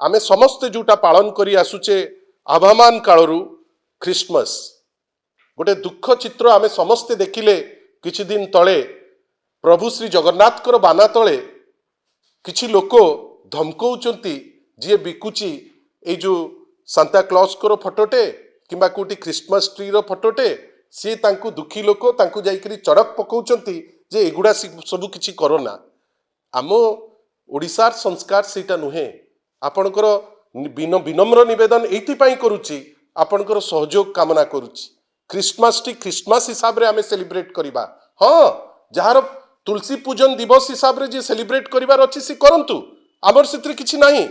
आमे समस्ते जोटा पालन करी आसुचे आभामान कालरू ख्रिस्टमास गोटे दुख चित्र आमे समस्ते देखिले किछि दिन तले प्रभु श्री जगन्नाथ कर बाना तले किछि लोक धमकौचंती जे बिकुची ए जो सांता क्लॉज कर फोटोटे किंबा कोटी क्रिसमस ट्री रो फोटोटे सी तांकु दुखी लोक तांकु जाइकरी चड़क पकाउचंती जे एगुडा सब किछि करोना आम ओडिसार संस्कार सेटा नुहे आपणकर विनम्र निवेदन एइथिपाई करूची आपणकर सहयोग कामना करूची क्रिसमस टी क्रिसमस हिसाब रे आमे सेलिब्रेट करिबा हाँ जहार तुलसी पूजन दिवस हिसाब रे जे सेलिब्रेट करिवार अछि से करंतु आमर सेतरे किछि नाही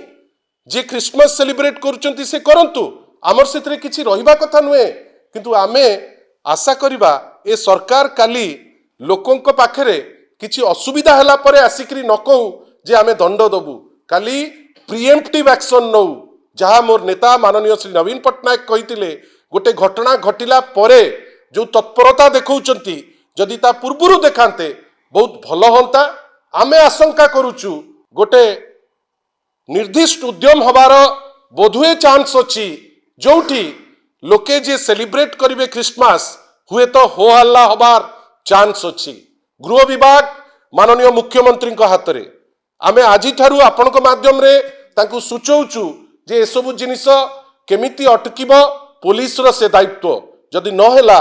जे क्रिसमस सेलिब्रेट करूचंती से करंतु आमर सेतरे किछि रहिबा कथा नुहे किंतु आमे आशा करिबा ए सरकार काली लोकंक पाखरे किछि असुविधा हला परे आसिकरी न कहू जे आमे दंड दबु काली प्रिएम्प्टिव एक्शन नौ जहाँ मोर नेता माननीय श्री नवीन पट्टनायक कहितिले गोटे घटना घटिला परे जो तत्परता देखौचंती जदि ता पूर्वरु देखान्ते बहुत भल होंता आमे आशंका करूचु गोटे निर्दिष्ट उद्यम हबार बोधुए चांस अछि जोठी लोके जे सेलिब्रेट करिवे क्रिसमस हुए तो हो हल्ला हबार चांस अछि गृह विभाग माननीय मुख्यमंत्री हाथ रे आमे आजि ठारू आपनक माध्यम रे तांकु सूचौचु जे एसबु जिनिस केमिति अटकिबो पुलिस रो से दायित्व जदि न होला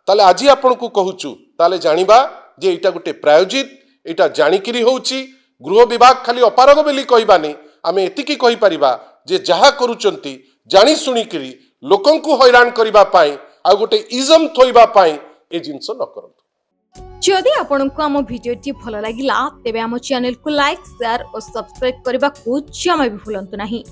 ताले आजि आपनकु कहूचु ताले जानिबा जे एटा गोटे प्रायोजित एटा जानिकिरी होउची गृह विभाग खाली अपारग बेली कहबानी आमे एतिकी कहि परिबा जे जहा करूचंती जानि सुनिकिरी लोकंकु हैरान करिबा पाई आ गोटे इजम थोइबा पाई ए जिंस न करंतु जदि आपंक आम भिडी भल लगा तेब आम चैनल को लाइक शेयर और सब्सक्राइब करने को जमा भी भूलु नहीं।